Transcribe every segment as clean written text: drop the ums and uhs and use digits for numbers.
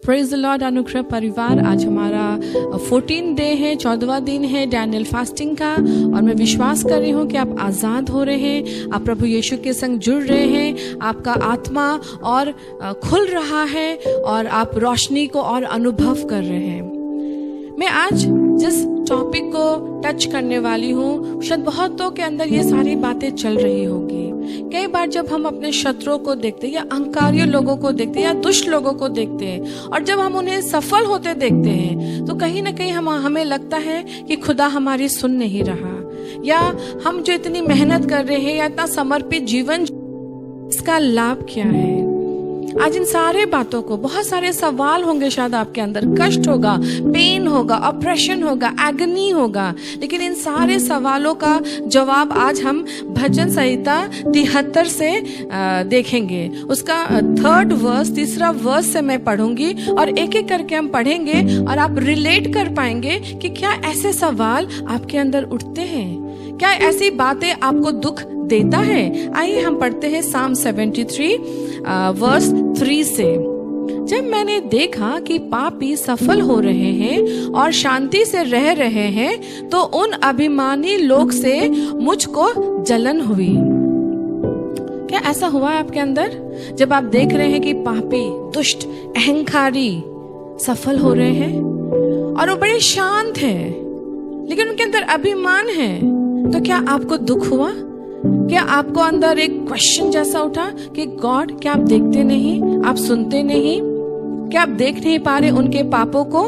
Praise the Lord अनुग्रह परिवार। आज हमारा 14 डे है, 14वां दिन है डैनियल फास्टिंग का, और मैं विश्वास कर रही हूँ कि आप आज़ाद हो रहे हैं, आप प्रभु यीशु के संग जुड़ रहे हैं, आपका आत्मा और खुल रहा है और आप रोशनी को और अनुभव कर रहे हैं। मैं आज जिस टॉपिक को टच करने वाली हूँ, शायद बहुतों के अंदर ये सारी बातें चल रही होगी। कई बार जब हम अपने शत्रुओं को देखते हैं या अहंकारी लोगों को देखते हैं या दुष्ट लोगों को देखते हैं, और जब हम उन्हें सफल होते देखते हैं, तो कहीं ना कहीं हमें लगता है कि खुदा हमारी सुन नहीं रहा, या हम जो इतनी मेहनत कर रहे हैं या इतना समर्पित जीवन, इसका लाभ क्या है। आज इन सारे बातों को, बहुत सारे सवाल होंगे शायद आपके अंदर, कष्ट होगा, पेन होगा, ऑपरेशन होगा, एगनी होगा, लेकिन इन सारे सवालों का जवाब आज हम भजन संहिता 73 से देखेंगे। उसका 3rd वर्स, तीसरा वर्स से मैं पढ़ूंगी और एक एक करके हम पढ़ेंगे और आप रिलेट कर पाएंगे कि क्या ऐसे सवाल आपके अंदर उठते हैं, क्या ऐसी बातें आपको दुख देता है। आइए हम पढ़ते हैं साम 73 वर्स 3 से। जब मैंने देखा कि पापी सफल हो रहे हैं और शांति से रह रहे हैं, तो उन अभिमानी लोग से मुझको जलन हुई। क्या ऐसा हुआ है आपके अंदर? जब आप देख रहे हैं कि पापी, दुष्ट, अहंकारी सफल हो रहे हैं और वो बड़े शांत हैं, लेकिन उनके अंदर अभिमान है, तो क्या आपको दुख हुआ? क्या आपको अंदर एक क्वेश्चन जैसा उठा कि गॉड, क्या आप देखते नहीं, आप सुनते नहीं, क्या आप देख नहीं पा रहे उनके पापों को?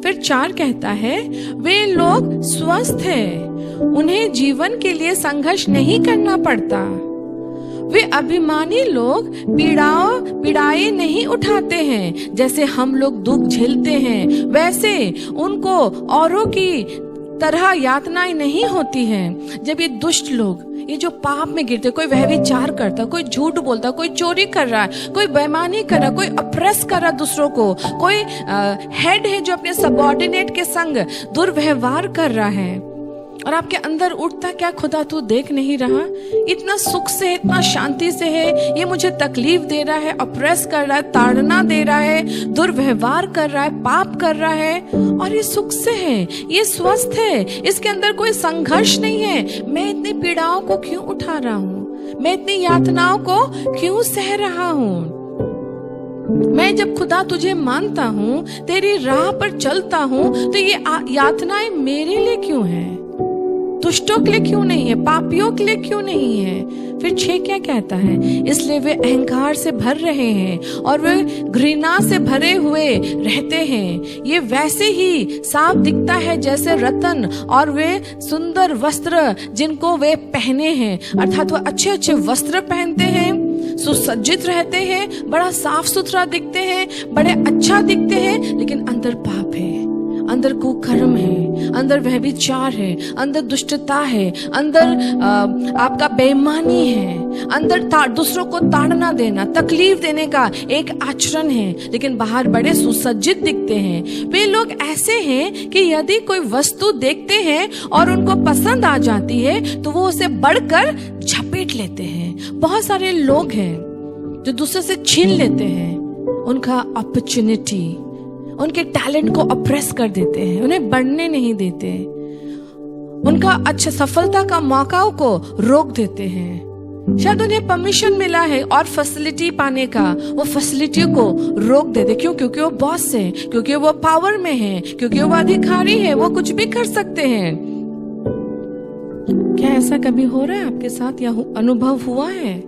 फिर 4 कहता है, वे लोग स्वस्थ हैं, उन्हें जीवन के लिए संघर्ष नहीं करना पड़ता। वे अभिमानी लोग पीड़ाएं नहीं उठाते हैं, जैसे हम लोग दुख झेलते हैं, वैसे उनको औरों की तरह यातनाएं नहीं होती हैं। जब ये दुष्ट लोग, ये जो पाप में गिरते, कोई व्यभिचार करता, कोई झूठ बोलता, कोई चोरी कर रहा है, कोई बेईमानी कर रहा है, कोई अप्रेस कर रहा है दूसरों को, कोई हेड है जो अपने सबऑर्डिनेट के संग दुर्व्यवहार कर रहा है, और आपके अंदर उठता, क्या खुदा तू देख नहीं रहा? इतना सुख से, इतना शांति से है, ये मुझे तकलीफ दे रहा है, अप्रेस कर रहा है, ताड़ना दे रहा है, दुर्व्यवहार कर रहा है, पाप कर रहा है, और ये सुख से है, ये स्वस्थ है, इसके अंदर कोई संघर्ष नहीं है। मैं इतनी पीड़ाओं को क्यों उठा रहा हूँ? मैं इतनी यातनाओं को क्यों सह रहा हूँ? मैं जब खुदा तुझे मानता हूँ, तेरी राह पर चलता हूँ, तो ये यातनाएं मेरे लिए क्यों है? दुष्टों के लिए क्यों नहीं है? पापियों के लिए क्यों नहीं है? फिर 6 क्या कहता है? इसलिए वे अहंकार से भर रहे हैं और वे घृणा से भरे हुए रहते हैं। ये वैसे ही साफ दिखता है जैसे रत्न और वे सुंदर वस्त्र जिनको वे पहने हैं, अर्थात वो अच्छे अच्छे वस्त्र पहनते हैं, सुसज्जित रहते हैं, बड़ा साफ सुथरा दिखते हैं, बड़े अच्छा दिखते हैं, लेकिन अंदर पाप है, अंदर कुकर्म है, अंदर व्यभिचार है, अंदर दुष्टता है, अंदर आपका बेईमानी है, अंदर दूसरों को ताड़ना देना, तकलीफ देने का एक आचरण है, लेकिन बाहर बड़े सुसज्जित दिखते हैं। वे लोग ऐसे हैं कि यदि कोई वस्तु देखते हैं और उनको पसंद आ जाती है, तो वो उसे बढ़कर झपेट लेते हैं। बहुत सारे लोग हैं जो दूसरे से छीन लेते हैं उनका अपॉर्चुनिटी, उनके टैलेंट को अप्रेस कर देते हैं, उन्हें बढ़ने नहीं देते, उनका अच्छा सफलता का मौकाओं को रोक देते हैं। शायद उन्हें परमिशन मिला है और फैसिलिटी पाने का, वो फैसिलिटी को रोक देते। क्यों? क्योंकि वो बॉस है, क्योंकि वो पावर में है, क्योंकि वो अधिकारी है, वो कुछ भी कर सकते हैं। क्या ऐसा कभी हो रहा है आपके साथ या अनुभव हुआ है?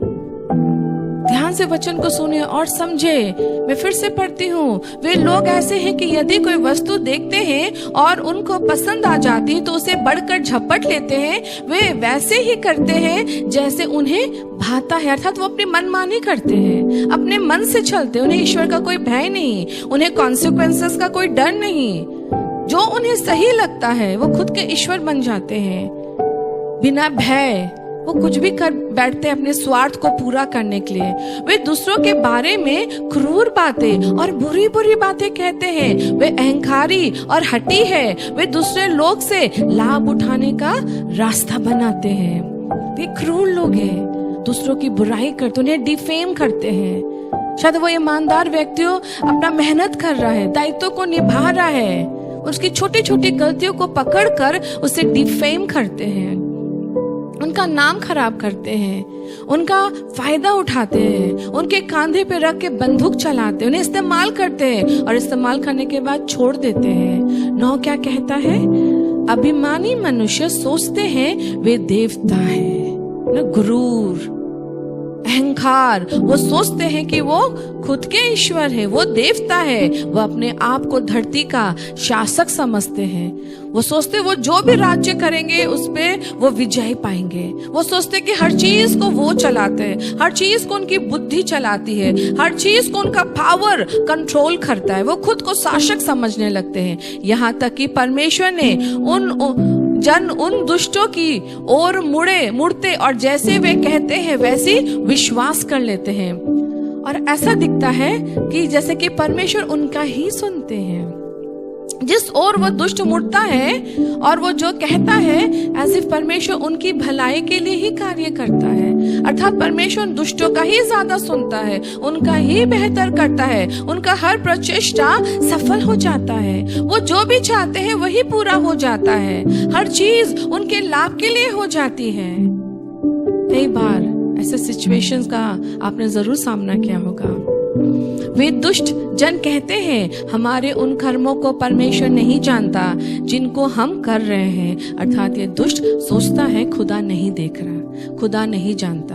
ध्यान से वचन को सुनिए और समझे। मैं फिर से पढ़ती हूँ, वे लोग ऐसे हैं कि यदि कोई वस्तु देखते हैं और उनको पसंद आ जाती है, तो उसे बढ़कर झपट लेते हैं। वे वैसे ही करते हैं जैसे उन्हें भाता है, अर्थात वो अपनी मनमानी करते हैं, अपने मन से चलते हैं। उन्हें ईश्वर का कोई भय नहीं, उन्हें कॉन्सिक्वेंसेस का कोई डर नहीं। जो उन्हें सही लगता है वो खुद के ईश्वर बन जाते हैं। बिना भय वो कुछ भी कर बैठते हैं अपने स्वार्थ को पूरा करने के लिए। वे दूसरों के बारे में क्रूर बातें और बुरी बुरी बातें कहते हैं। वे अहंकारी और हठी है। वे दूसरे लोग से लाभ उठाने का रास्ता बनाते हैं। वे क्रूर लोग हैं, दूसरों की बुराई करते, उन्हें डिफेम करते हैं। शायद वो ईमानदार व्यक्ति अपना मेहनत कर रहा है, दायित्व को निभा रहा है, उसकी छोटी छोटी गलतियों को पकड़कर उसे डिफेम करते हैं, उनका नाम खराब करते हैं, उनका फायदा उठाते हैं, उनके कंधे पे रख के बंदूक चलाते हैं, उन्हें इस्तेमाल करते हैं और इस्तेमाल करने के बाद छोड़ देते हैं। 9 क्या कहता है? अभिमानी मनुष्य सोचते हैं वे देवता है, ना गुरूर, अहंकार, वो सोचते हैं कि वो खुद के ईश्वर है, वो देवता है, वो अपने आप को धरती का शासक समझते हैं। वो सोचते वो जो भी राज्य करेंगे उस पे वो विजय पाएंगे। वो सोचते कि हर चीज को वो चलाते हैं, हर चीज को उनकी बुद्धि चलाती है, हर चीज को उनका पावर कंट्रोल करता है। वो खुद को शासक समझने लगते हैं। यहाँ तक कि परमेश्वर ने उन दुष्टों की ओर मुड़ते और जैसे वे कहते हैं वैसे विश्वास कर लेते हैं। और ऐसा दिखता है कि जैसे कि परमेश्वर उनका ही सुनते हैं। जिस ओर वो दुष्ट मुड़ता है और वो जो कहता है एज इफ परमेश्वर उनकी भलाई के लिए ही कार्य करता है, अर्थात परमेश्वर दुष्टों का ही ज्यादा सुनता है, उनका ही बेहतर करता है, उनका हर प्रचेष्टा सफल हो जाता है। वो जो भी चाहते हैं वही पूरा हो जाता है, हर चीज उनके लाभ के लिए हो जाती है। कई बार ऐसे सिचुएशंस का आपने जरूर सामना किया होगा। वे दुष्ट जन कहते हैं हमारे उन कर्मों को परमेश्वर नहीं जानता जिनको हम कर रहे हैं, अर्थात ये दुष्ट सोचता है खुदा नहीं देख रहा, खुदा नहीं जानता।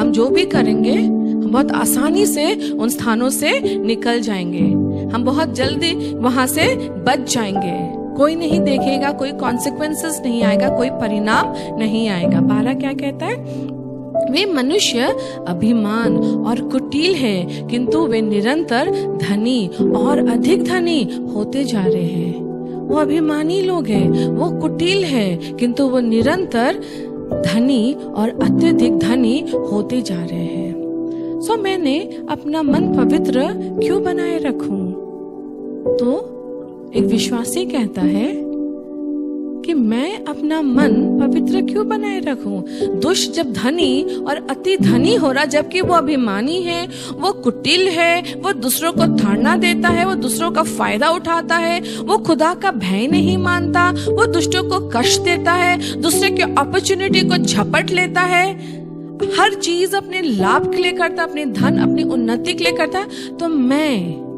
हम जो भी करेंगे हम बहुत आसानी से उन स्थानों से निकल जाएंगे, हम बहुत जल्दी वहां से बच जाएंगे, कोई नहीं देखेगा, कोई कॉन्सिक्वेंसेस नहीं आएगा, कोई परिणाम नहीं आएगा। 12 क्या कहता है? वे मनुष्य अभिमान और कुटिल है, किंतु वे निरंतर धनी और अधिक धनी होते जा रहे हैं। वो अभिमानी लोग हैं, वो कुटिल है, किंतु वो निरंतर धनी और अत्यधिक धनी होते जा रहे हैं। सो मैंने अपना मन पवित्र क्यों बनाए रखूं? तो एक विश्वासी कहता है कि मैं अपना मन पवित्र क्यों बनाए रखूं? दुष्ट जब धनी और अति धनी हो रहा, जबकि वो अभिमानी है, वो कुटिल है, वो दूसरों को ताड़ना देता है, वो दूसरों का फायदा उठाता है, वो खुदा का भय नहीं मानता, वो दुष्टों को कष्ट देता है, दूसरे की अपॉर्चुनिटी को झपट लेता है, हर चीज अपने लाभ के लिए करता, अपने धन अपनी उन्नति के लिए करता। तो मैं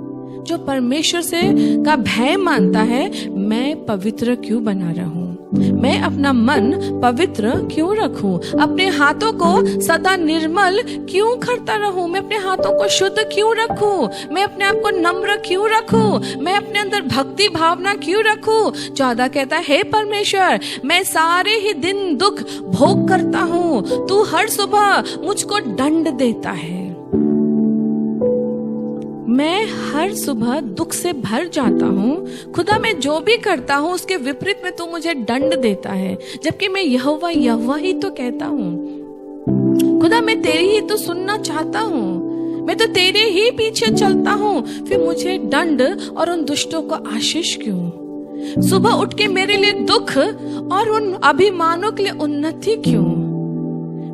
जो परमेश्वर से का भय मानता है, मैं पवित्र क्यों बना रहूं? मैं अपना मन पवित्र क्यों रखूं? अपने हाथों को सदा निर्मल क्यों करता रहूं? मैं अपने हाथों को शुद्ध क्यों रखूं? मैं अपने आप को नम्र क्यों रखूं? मैं अपने अंदर भक्ति भावना क्यों रखूं? 14 कहता है, हे परमेश्वर, मैं सारे ही दिन दुख भोग करता हूं, तू हर सुबह मुझको दंड देता है। मैं हर सुबह दुख से भर जाता हूँ। खुदा मैं जो भी करता हूँ उसके विपरीत में तू मुझे दंड देता है, जबकि मैं यहोवा ही तो कहता हूँ। खुदा मैं तेरी ही तो सुनना चाहता हूँ, मैं तो तेरे ही पीछे चलता हूँ, फिर मुझे दंड और उन दुष्टों को आशीष क्यों? सुबह उठ के मेरे लिए दुख और उन अभिमानों के लिए उन्नति क्यों?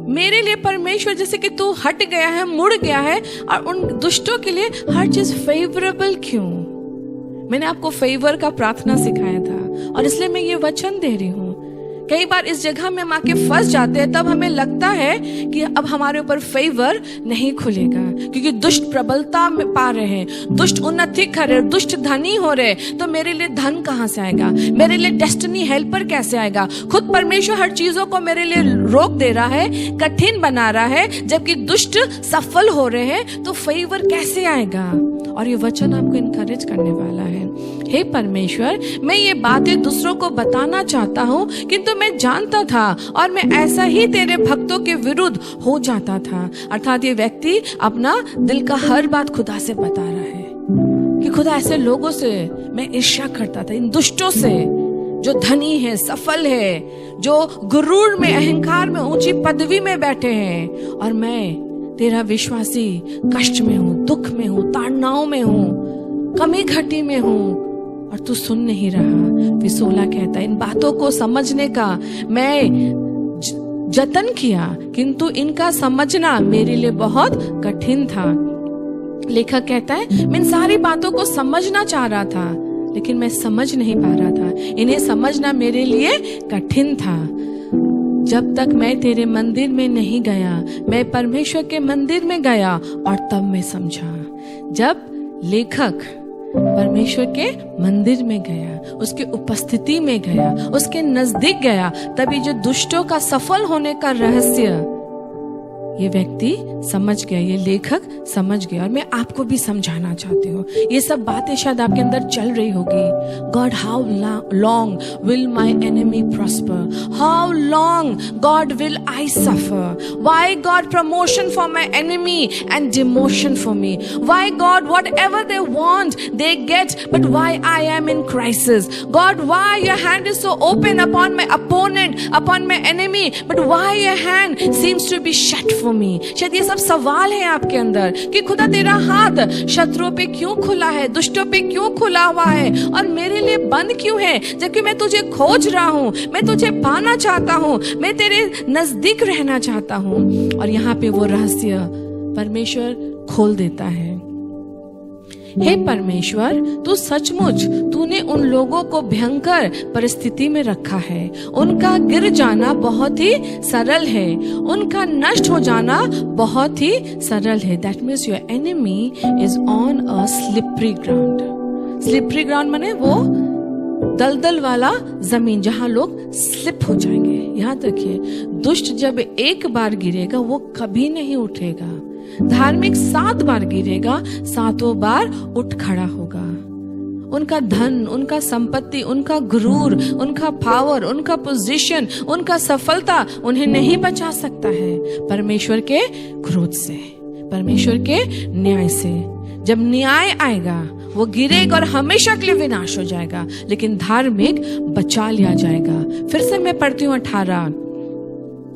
मेरे लिए परमेश्वर जैसे कि तू हट गया है, मुड़ गया है, और उन दुष्टों के लिए हर चीज फेवरेबल क्यों? मैंने आपको फेवर का प्रार्थना सिखाया था और इसलिए मैं ये वचन दे रही हूँ। कई बार इस जगह में हम आके फंस जाते हैं, तब हमें लगता है कि अब हमारे ऊपर फेवर नहीं खुलेगा, क्योंकि दुष्ट प्रबलता में पा रहे हैं, दुष्ट उन्नति कर रहे हैं, दुष्ट धनी हो रहे, तो मेरे लिए धन कहाँ से आएगा? मेरे लिए डेस्टिनी हेल्पर कैसे आएगा? खुद परमेश्वर हर चीजों को मेरे लिए रोक दे रहा है, कठिन बना रहा है, जबकि दुष्ट सफल हो रहे हैं, तो फेवर कैसे आएगा? और ये वचन आपको इनकरेज करने वाला है। हे परमेश्वर, मैं ये बातें दूसरों को बताना चाहता हूँ, किंतु मैं जानता था और मैं ऐसा ही तेरे भक्तों के विरुद्ध हो जाता था। अर्थात ये व्यक्ति अपना दिल का हर बात खुदा से बता रहा है कि खुदा ऐसे लोगों से मैं ईर्ष्या करता था, इन दुष्टों से जो धनी है, सफल है, जो गुरूर में, अहंकार में, ऊंची पदवी में बैठे हैं, और मैं तेरा विश्वासी कष्ट में हूँ, दुख में हूँ, ताड़नाओं में हूँ, कमी घटी में हूँ, और तू सुन नहीं रहा। फिर 16 कहता है, इन बातों को समझने का मैं जतन किया, किंतु इनका समझना मेरे लिए बहुत कठिन था। लेखक कहता है मैं इन सारी बातों को समझना चाह रहा था, लेकिन मैं समझ नहीं पा रहा था। इन्हें समझना मेरे लिए कठिन था। जब तक मैं तेरे मंदिर में नहीं गया, मैं परमेश्वर के मंदिर में गया और तब मैं समझा। जब लेखक परमेश्वर के मंदिर में गया, उसके उपस्थिति में गया, उसके नजदीक गया, तभी जो दुष्टों का सफल होने का रहस्य ये व्यक्ति समझ गया, ये लेखक समझ गया। और मैं आपको भी समझाना चाहती हूँ, ये सब बातें शायद आपके अंदर चल रही होगी। God, how long will my enemy prosper? How long God will I suffer? Why God promotion for my enemy and demotion for me? Why God whatever they want they get, but why I am in crisis? God, why your hand is so open upon my opponent, upon my enemy, but why your hand seems to be shut for me? शायद ये सब सवाल है आपके अंदर कि खुदा तेरा हाथ शत्रुओं पे क्यों खुला है, दुष्टों पे क्यों खुला हुआ है और मेरे लिए बंद क्यों है, जबकि मैं तुझे खोज रहा हूं, मैं तुझे पाना चाहता हूं, मैं तेरे नजदीक रहना चाहता हूं। और यहाँ पे वो रहस्य परमेश्वर खोल देता है। हे परमेश्वर, तू सचमुच तूने उन लोगों को भयंकर परिस्थिति में रखा है। उनका गिर जाना बहुत ही सरल है, उनका नष्ट हो जाना बहुत ही सरल है। That means your enemy is on a slippery ground. Slippery ground माने वो दलदल वाला जमीन जहां लोग स्लिप हो जाएंगे। याद रखिए, दुष्ट जब एक बार गिरेगा वो कभी नहीं उठेगा। धार्मिक 7 बार गिरेगा, 7वां बार उठ खड़ा होगा। उनका धन, उनका संपत्ति, उनका गुरूर, उनका पावर, उनका पोजीशन, उनका सफलता उन्हें नहीं बचा सकता है परमेश्वर के क्रोध से, परमेश्वर के न्याय से। जब न्याय आएगा वो गिरेगा और हमेशा के लिए विनाश हो जाएगा, लेकिन धार्मिक बचा लिया जाएगा। फिर से मैं पढ़ती हूँ 18।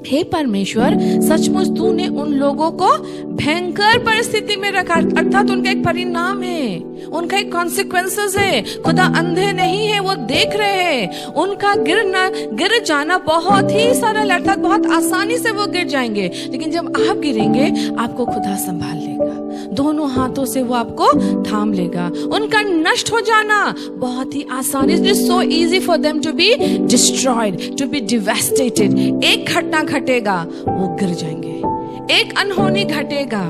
हे परमेश्वर, सचमुच तूने उन लोगों को भयंकर परिस्थिति में रखा, अर्थात उनका एक परिणाम है, उनका एक कॉन्सिक्वेंसेस है। खुदा अंधे नहीं है, वो देख रहे हैं। उनका गिर जाना बहुत ही सरल, अर्थात बहुत आसानी से वो गिर जाएंगे, लेकिन जब आप गिरेंगे आपको खुदा संभाल लेगा, दोनों हाथों से वो आपको थाम लेगा। उनका नष्ट हो जाना बहुत ही आसानी, it is so easy for them to be destroyed, to be devastated. एक घटना घटेगा वो गिर जाएंगे, एक अनहोनी घटेगा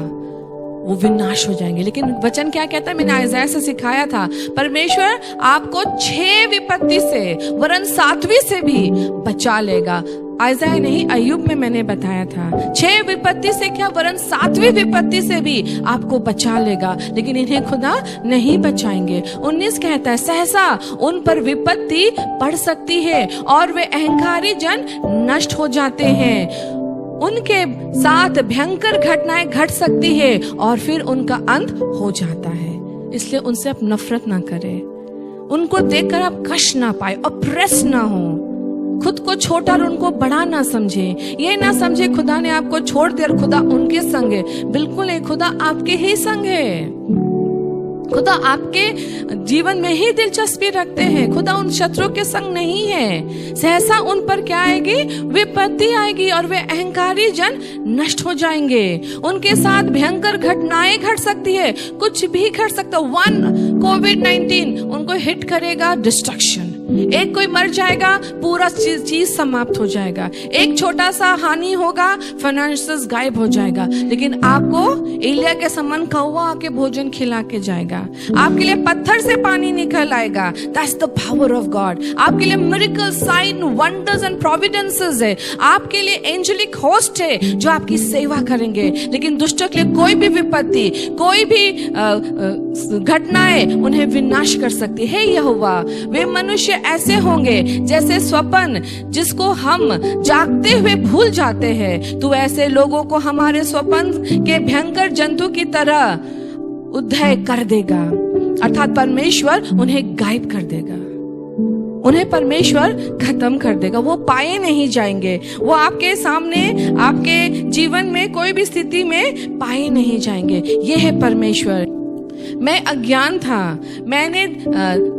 वो विनाश हो जाएंगे। लेकिन वचन क्या कहता है, मैंने आयजाया से सिखाया था, परमेश्वर आपको 6 विपत्ति से वरन 7वीं से भी बचा लेगा। आयजाया नहीं, अय्यूब में मैंने बताया था 6 विपत्ति से क्या, वरन 7वीं विपत्ति से भी आपको बचा लेगा, लेकिन इन्हें खुदा नहीं बचाएंगे। 19 कहता है, सहसा उन पर विपत्ति पड़ सकती है और वे अहंकारी जन नष्ट हो जाते हैं। उनके साथ भयंकर घटनाएं घट सकती है और फिर उनका अंत हो जाता है। इसलिए उनसे आप नफरत ना करें, उनको देखकर आप कष्ट ना पाए, ऑप्रेस ना हो, खुद को छोटा और उनको बड़ा ना समझे। ये ना समझे खुदा ने आपको छोड़ दिया और खुदा उनके संग है। बिल्कुल नहीं, खुदा आपके ही संग है। खुदा आपके जीवन में ही दिलचस्पी रखते हैं, खुदा उन शत्रुओं के संग नहीं है। सहसा उन पर क्या आएगी, विपत्ति आएगी और वे अहंकारी जन नष्ट हो जाएंगे। उनके साथ भयंकर घटनाएं घट सकती है, कुछ भी घट सकता। कोविड-19 उनको हिट करेगा, डिस्ट्रक्शन। एक कोई मर जाएगा, पूरा चीज समाप्त हो जाएगा। एक छोटा सा हानि होगा, फाइनेंसेस गायब हो जाएगा। लेकिन आपको एलिया के समान कौवा आके भोजन खिला के जाएगा, आपके लिए पत्थर से पानी निकल आएगा। That's the power of God. आपके लिए मिरेकल, साइन, वंडर्स एंड प्रोविडेंसेस है। आपके लिए एंजेलिक होस्ट है जो आपकी सेवा करेंगे। लेकिन दुष्टों के लिए कोई भी विपत्ति, कोई भी घटनाएं उन्हें विनाश कर सकती है। यहोवा, वे मनुष्य ऐसे होंगे जैसे स्वप्न जिसको हम जागते हुए भूल जाते हैं। तू ऐसे लोगों को हमारे स्वप्न के भयंकर जंतु की तरह उदय कर देगा, अर्थात परमेश्वर उन्हें गायब कर देगा, उन्हें परमेश्वर खत्म कर देगा। वो पाए नहीं जाएंगे, वो आपके सामने, आपके जीवन में कोई भी स्थिति में पाए नहीं जाएंगे। ये है परमेश्वर। मैं अज्ञान था, मैंने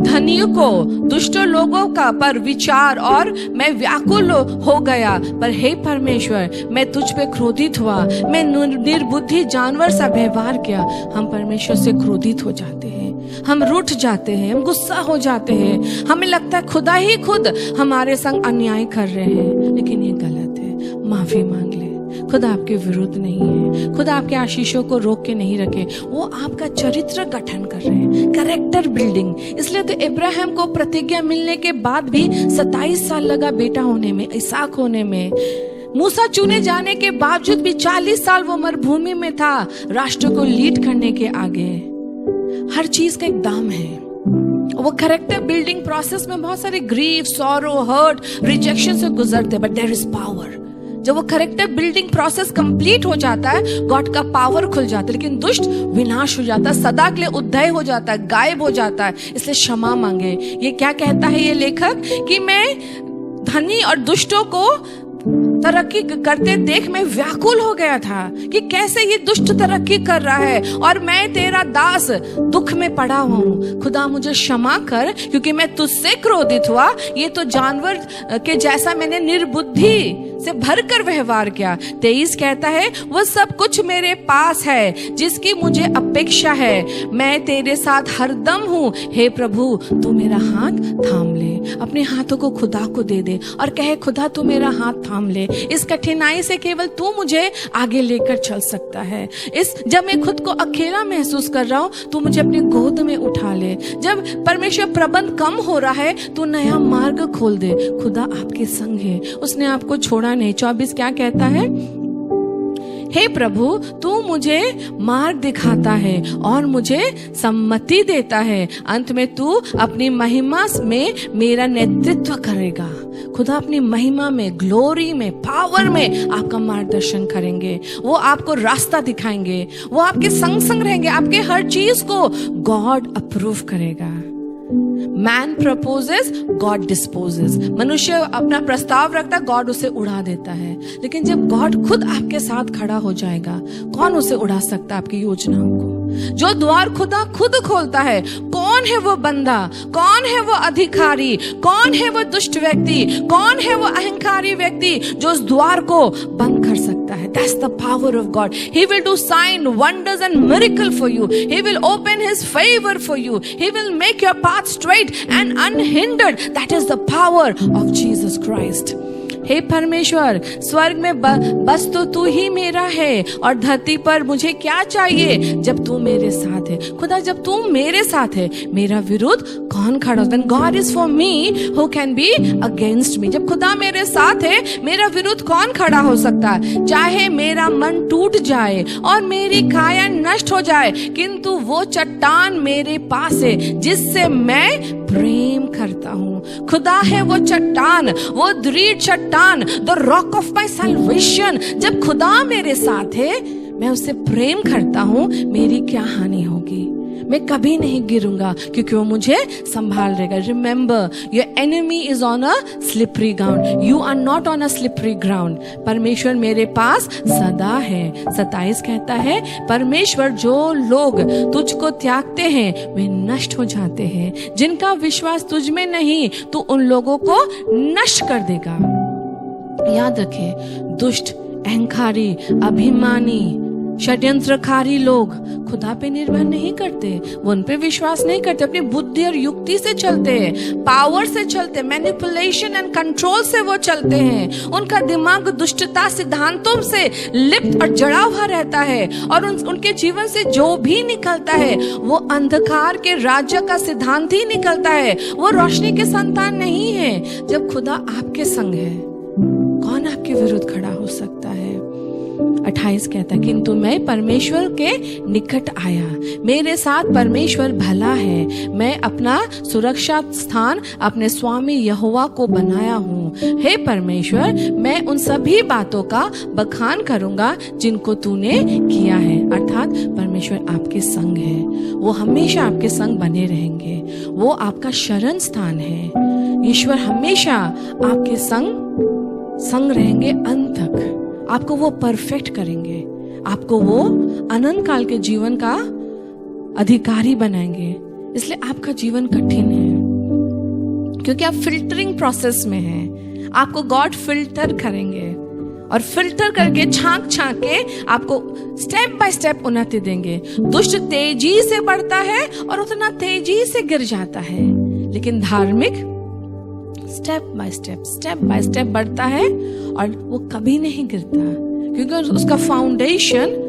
धनियों को, दुष्ट लोगों का पर विचार और मैं व्याकुल हो गया। पर हे परमेश्वर, मैं तुझ पे क्रोधित हुआ, मैं निर्बुद्धि जानवर सा व्यवहार किया। हम परमेश्वर से क्रोधित हो जाते हैं, हम रूठ जाते हैं, हम गुस्सा हो जाते हैं, हमें लगता है खुदा ही खुद हमारे संग अन्याय कर रहे हैं, लेकिन ये गलत है। माफी मांग ले। खुदा आपके विरुद्ध नहीं है, खुदा आपके आशीषों को रोक के नहीं रखे, वो आपका चरित्र गठन कर रहे हैं, कैरेक्टर बिल्डिंग। इसलिए तो इब्राहिम को प्रतिज्ञा मिलने के बाद भी 27 साल लगा बेटा होने में, इसहाक होने में। मूसा चुने जाने के बावजूद भी 40 साल वो मरुभूमि में था, राष्ट्र को लीड करने के आगे। हर चीज का एक दाम है। वो कैरेक्टर बिल्डिंग प्रोसेस में बहुत सारे ग्रीफ, सॉरो, हर्ट, रिजेक्शन से गुजरते, बट देयर इज पावर। जब वो कैरेक्टर बिल्डिंग प्रोसेस कंप्लीट हो जाता है, गॉड का पावर खुल जाता है, लेकिन दुष्ट विनाश हो जाता है, सदा के लिए उद्धय हो जाता है, गायब हो जाता है। इसलिए क्षमा मांगे। ये क्या कहता है ये लेखक कि मैं धनी और दुष्टों को तरक्की करते देख मैं व्याकुल हो गया था कि कैसे ये दुष्ट तरक्की कर रहा है और मैं तेरा दास दुख में पड़ा हुआ हूँ। खुदा मुझे क्षमा कर, क्योंकि मैं तुझसे क्रोधित हुआ। ये तो जानवर के जैसा मैंने निर्बुद्धि से भरकर व्यवहार किया। 23 कहता है, वो सब कुछ मेरे पास है जिसकी मुझे अपेक्षा है। मैं तेरे साथ हरदम हूँ। हे प्रभु, तू मेरा हाथ थाम ले। अपने हाथों को खुदा को दे दे और कहे, खुदा तू मेरा हाथ थाम ले। इस कठिनाई से केवल तू मुझे आगे लेकर चल सकता है। जब मैं खुद को अकेला महसूस कर रहा हूँ, तू मुझे अपनी गोद में उठा ले। जब परमेश्वर प्रबंध कम हो रहा है, तू नया मार्ग खोल दे। खुदा आपके संग है, उसने आपको छोड़ा नहीं। 24 क्या कहता है? हे प्रभु, तू मुझे मार्ग दिखाता है और मुझे सम्मति देता है। अंत में तू अपनी महिमा में मेरा नेतृत्व करेगा। खुदा अपनी महिमा में, ग्लोरी में, पावर में आपका मार्गदर्शन करेंगे। वो आपको रास्ता दिखाएंगे, वो आपके संग संग रहेंगे। आपके हर चीज को गॉड अप्रूव करेगा। Man proposes, God disposes. मनुष्य अपना प्रस्ताव रखता, गॉड उसे उड़ा देता है। लेकिन जब गॉड खुद आपके साथ खड़ा हो जाएगा, कौन उसे उड़ा सकता है आपकी योजनाओं को? जो द्वार खुदा खुद खोलता है, कौन है वो बंदा, कौन है वो अधिकारी, कौन है वो दुष्ट व्यक्ति, कौन है वो अहंकारी व्यक्ति जो उस द्वार को बंद कर सकता है? That's the power of God. He will do sign, wonders and miracle for you. He will open His favor for you. He will make your path straight and unhindered. That is the power of Jesus Christ. हे परमेश्वर, स्वर्ग में बस तो तू ही मेरा है और धरती पर मुझे क्या चाहिए जब तू मेरे साथ है। खुदा, जब तू मेरे साथ है, मेरा विरुद्ध कौन खड़ा होता है? God is for me, who can be against me? जब खुदा मेरे साथ है, मेरा विरुद्ध कौन खड़ा हो सकता है? चाहे मेरा मन टूट जाए और मेरी काया नष्ट हो जाए, किंतु वो चट्टान मेरे पास है जिससे मैं प्रेम करता हूँ। खुदा है वो चट्टान, वो दृढ़ चट्टान, the rock of my salvation. जब खुदा मेरे साथ है, मैं उससे प्रेम करता हूँ, मेरी क्या हानि होगी? मैं कभी नहीं गिरूंगा, क्योंकि वो मुझे संभाल रहेगा। Remember, your enemy is on a slippery ground, you are not on a slippery ground. परमेश्वर मेरे पास सदा है। 27 कहता है, परमेश्वर, जो लोग तुझको त्यागते हैं वे नष्ट हो जाते हैं। जिनका विश्वास तुझ में नहीं, तू उन लोगों को नष्ट कर देगा। याद रखे, दुष्ट, अहंकारी, अभिमानी, षड्यंत्रकारी लोग खुदा पे निर्भर नहीं करते, वो उन पे विश्वास नहीं करते, अपनी बुद्धि और युक्ति से चलते हैं, पावर से चलते, मैनिपुलेशन एंड कंट्रोल से वो चलते हैं। उनका दिमाग दुष्टता सिद्धांतों से लिप्त और जड़ा हुआ रहता है और उनके जीवन से जो भी निकलता है वो अंधकार के राज्य का सिद्धांत ही निकलता है। वो रोशनी के संतान नहीं है। जब खुदा आपके संग है, कौन आपके विरुद्ध खड़ा हो सकता है? 28 कहता है, किंतु मैं परमेश्वर के निकट आया, मेरे साथ परमेश्वर भला है। मैं अपना सुरक्षा स्थान अपने स्वामी यहोवा को बनाया हूँ। हे परमेश्वर, मैं उन सभी बातों का बखान करूंगा जिनको तूने किया है। अर्थात परमेश्वर आपके संग है, वो हमेशा आपके संग बने रहेंगे। वो आपका शरण स्थान है। ईश्वर हमेशा आपके संग रहेंगे अंत तक। आपको वो परफेक्ट करेंगे, आपको वो अनंत काल के जीवन का अधिकारी बनाएंगे। इसलिए आपका जीवन कठिन है, क्योंकि आप फिल्टरिंग प्रोसेस में हैं। आपको गॉड फिल्टर करेंगे और फिल्टर करके छांक के आपको स्टेप बाय स्टेप उन्नति देंगे। दुष्ट तेजी से बढ़ता है और उतना तेजी से गिर जाता है, लेकिन धार्मिक स्टेप बाय स्टेप बढ़ता है और वो कभी नहीं गिरता, क्योंकि उसका फाउंडेशन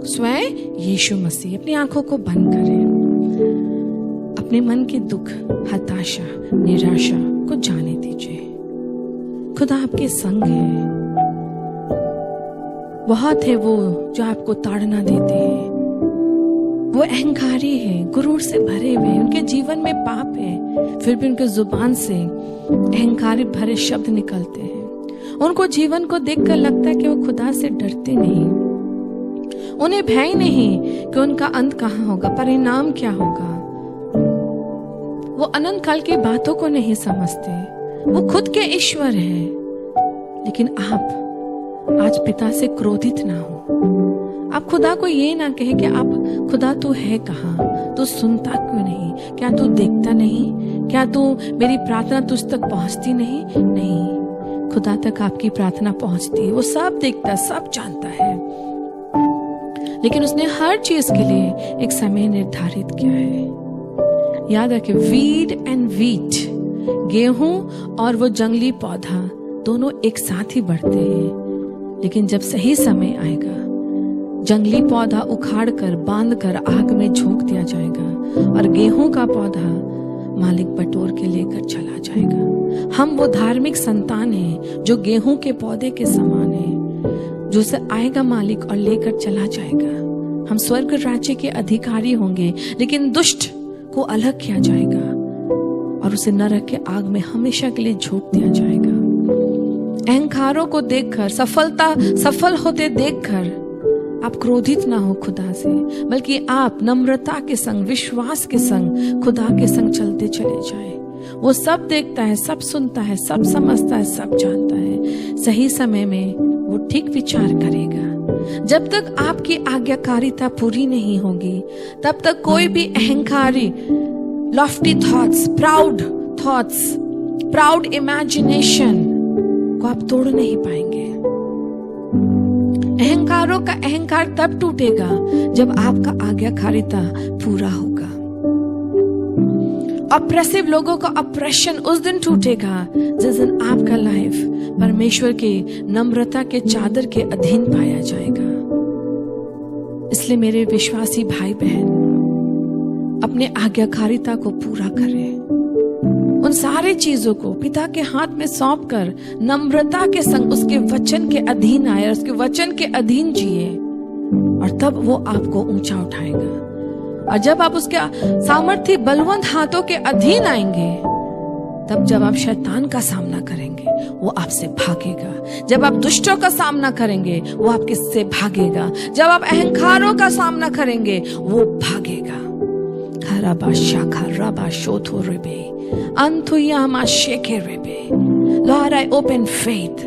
स्वयं यीशु मसीह। अपनी आंखों को बंद करें, अपने मन के दुख, हताशा, निराशा को जाने दीजिए। खुदा आपके संग है। बहुत है वो जो आपको ताड़ना देते हैं, वो अहंकारी है, गुरूर से भरे हुए, उनके जीवन में पाप है, फिर भी उनके जुबान से अहंकारी भरे शब्द निकलते हैं। उनको जीवन को देखकर लगता है कि वो खुदा से डरते नहीं, उन्हें भय नहीं कि उनका अंत कहाँ होगा, परिणाम क्या होगा। वो अनंत काल की बातों को नहीं समझते, वो खुद के ईश्वर है। लेकिन आप आज पिता से क्रोधित ना हो। आप खुदा को ये ना कहे कि आप खुदा तू है कहाँ, तू सुनता क्यों नहीं, क्या तू देखता नहीं, क्या तू मेरी प्रार्थना तुझ तक पहुंचती नहीं। नहीं, खुदा तक आपकी प्रार्थना पहुंचती है। वो सब देखता, सब जानता है, लेकिन उसने हर चीज के लिए एक समय निर्धारित किया है। याद रखें, वीड एंड वीट, गेहूं और वो जंगली पौधा दोनों एक साथ ही बढ़ते हैं, लेकिन जब सही समय आएगा जंगली पौधा उखाड़ कर बांध कर आग में झोंक दिया जाएगा और गेहूं का पौधा मालिक बटोर के लेकर चला जाएगा। हम वो धार्मिक संतान हैं जो गेहूं के पौधे के समान है, जो से आएगा मालिक और लेकर चला जाएगा। हम स्वर्ग राज्य के अधिकारी होंगे, लेकिन दुष्ट को अलग किया जाएगा और उसे नरक के आग में हमेशा के लिए झोंक दिया जाएगा। अहंकारों को देखकर, सफल होते देखकर आप क्रोधित ना हो खुदा से, बल्कि आप नम्रता के संग, विश्वास के संग खुदा के संग चलते चले जाएं। वो सब देखता है, सब सुनता है, सब समझता है, सब जानता है। सही समय में वो ठीक विचार करेगा। जब तक आपकी आज्ञाकारिता पूरी नहीं होगी, तब तक कोई भी अहंकारी लॉफ्टी थॉट्स, प्राउड इमेजिनेशन को आप तोड़ नहीं पाएंगे। अहंकारों का अहंकार तब टूटेगा जब आपका आज्ञाकारिता पूरा होगा। ऑप्रेसिव लोगों का ऑप्रेशन उस दिन टूटेगा जिस दिन आपका लाइफ परमेश्वर के नम्रता के चादर के अधीन पाया जाएगा। इसलिए मेरे विश्वासी भाई बहन, अपने आज्ञाकारिता को पूरा करें। उन सारे चीजों को पिता के हाथ में सौंप कर नम्रता के संग उसके वचन के अधीन आए, उसके वचन के अधीन जिए, और तब वो आपको ऊंचा उठाएगा। और जब आप उसके सामर्थ्य बलवंत हाथों के अधीन आएंगे, तब जब आप शैतान का सामना करेंगे वो आपसे भागेगा। जब आप दुष्टों का सामना करेंगे वो आपके से भागेगा। जब आप अहंकारों का सामना करेंगे वो भागेगा। Lord, I open faith,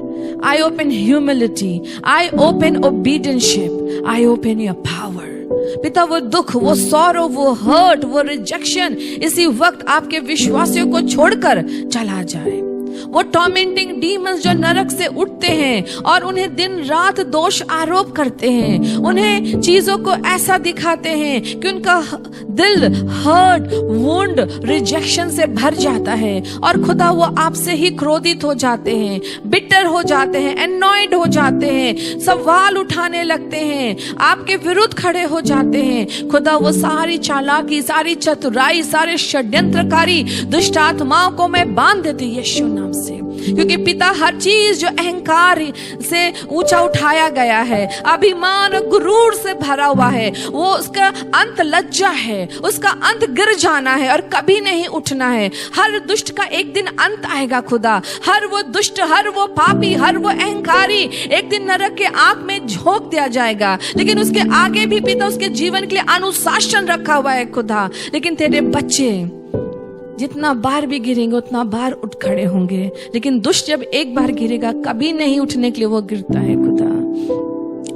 I open humility, I open obedience, I open your power. पिता, वो दुख, वो सॉरो, वो हर्ट, वो रिजेक्शन इसी वक्त आपके विश्वासियों को छोड़कर चला जाए। वो टॉर्मेंटिंग डीमंस जो नरक से उठते हैं और उन्हें दिन रात दोष आरोप करते हैं, उन्हें चीजों को ऐसा दिखाते हैं कि उनका दिल हर्ट, वुंड, रिजेक्शन से भर जाता है। और खुदा वो आपसे ही क्रोधित हो जाते हैं, बिटर हो जाते हैं, एनॉयड हो जाते हैं, सवाल उठाने लगते हैं, आपके विरुद्ध खड़े हो जाते हैं। खुदा वो सारी चालाकी, सारी चतुराई, सारे षड्यंत्रकारी दुष्ट आत्माओं को मैं बांध देती यीशु नाम से। क्योंकि पिता, हर चीज जो अहंकार से ऊंचा उठाया गया है, अभिमान और गुरूर से भरा हुआ है, वो उसका अंत लज्जा है, उसका अंत गिर जाना है और कभी नहीं उठना है। हर दुष्ट का एक दिन अंत आएगा खुदा। हर वो दुष्ट, हर वो पापी, हर वो अहंकारी एक दिन नरक के आग में झोंक दिया जाएगा। लेकिन उसके आगे भी पिता उसके जीवन के लिए अनुशासन रखा हुआ है खुदा। लेकिन तेरे बच्चे जितना बार भी गिरेंगे उतना बार उठ खड़े होंगे, लेकिन दुष्ट जब एक बार गिरेगा कभी नहीं उठने के लिए वो गिरता है खुदा।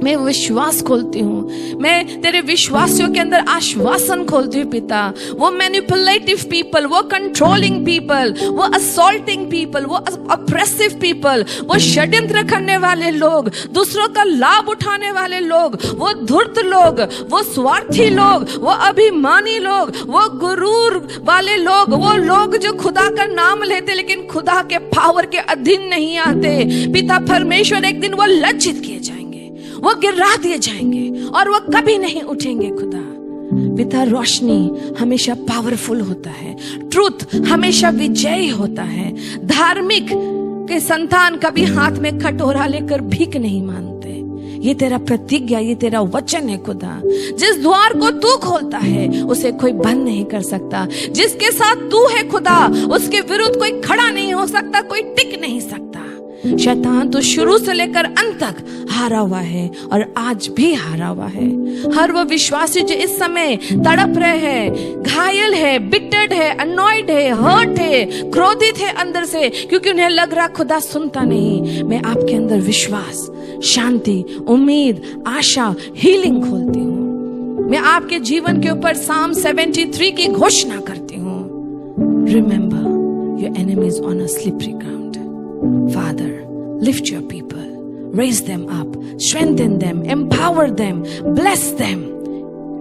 मैं विश्वास खोलती हूँ, मैं तेरे विश्वासियों के अंदर आश्वासन खोलती हूँ पिता। वो मैनिपुलेटिव पीपल, वो कंट्रोलिंग पीपल, वो असॉल्टिंग पीपल, वो अप्रेसिव पीपल, वो षड्यंत्र करने वाले लोग, दूसरों का लाभ उठाने वाले लोग, वो धूर्त लोग, वो स्वार्थी लोग, वो अभिमानी लोग, वो गुरूर वाले लोग, वो लोग जो खुदा का नाम लेते लेकिन खुदा के पावर के अधीन नहीं आते, पिता परमेश्वर एक दिन वो लज्जित किए जाएंगे, वो गिरा दिए जाएंगे और वो कभी नहीं उठेंगे खुदा। पिता रोशनी हमेशा पावरफुल होता है, ट्रूथ हमेशा विजयी होता है। धार्मिक के संतान कभी हाथ में कटोरा लेकर भीख नहीं मांगते। ये तेरा प्रतिज्ञा, ये तेरा वचन है खुदा। जिस द्वार को तू खोलता है उसे कोई बंद नहीं कर सकता। जिसके साथ तू है खुदा उसके विरुद्ध कोई खड़ा नहीं हो सकता, कोई टिक नहीं सकता। शैतान तो शुरू से लेकर अंत तक हारा हुआ है और आज भी हारा हुआ है। हर वो विश्वासी जो इस समय तड़प रहे हैं, घायल है, बिटर्ड है, अनॉयड है, हर्ट है, क्रोधित है अंदर से, क्योंकि उन्हें लग रहा खुदा सुनता नहीं, मैं आपके अंदर विश्वास, शांति, उम्मीद, आशा, हीलिंग खोलती हूँ। मैं आपके जीवन के ऊपर Psalm 73 की घोषणा करती हूँ। Remember, your enemy is on a slippery ground. Father, lift your people, raise them up, strengthen them, empower them, bless them,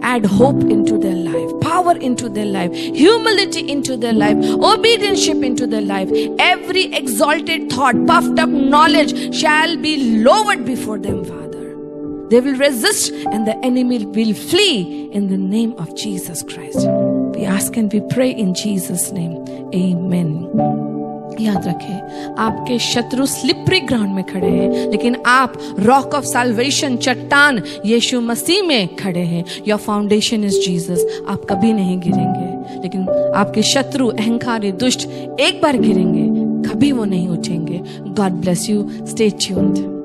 add hope into their life, power into their life, humility into their life, obedience into their life. Every exalted thought, puffed up knowledge shall be lowered before them, Father. They will resist and the enemy will flee in the name of Jesus Christ. We ask and we pray in Jesus' name. Amen. याद रखें, आपके शत्रु slippery ground में खड़े हैं, लेकिन आप rock of salvation, चट्टान यीशु मसीह में खड़े हैं। Your foundation is Jesus. आप कभी नहीं गिरेंगे, लेकिन आपके शत्रु अहंकारी दुष्ट एक बार गिरेंगे, कभी वो नहीं उठेंगे। God bless you. Stay tuned.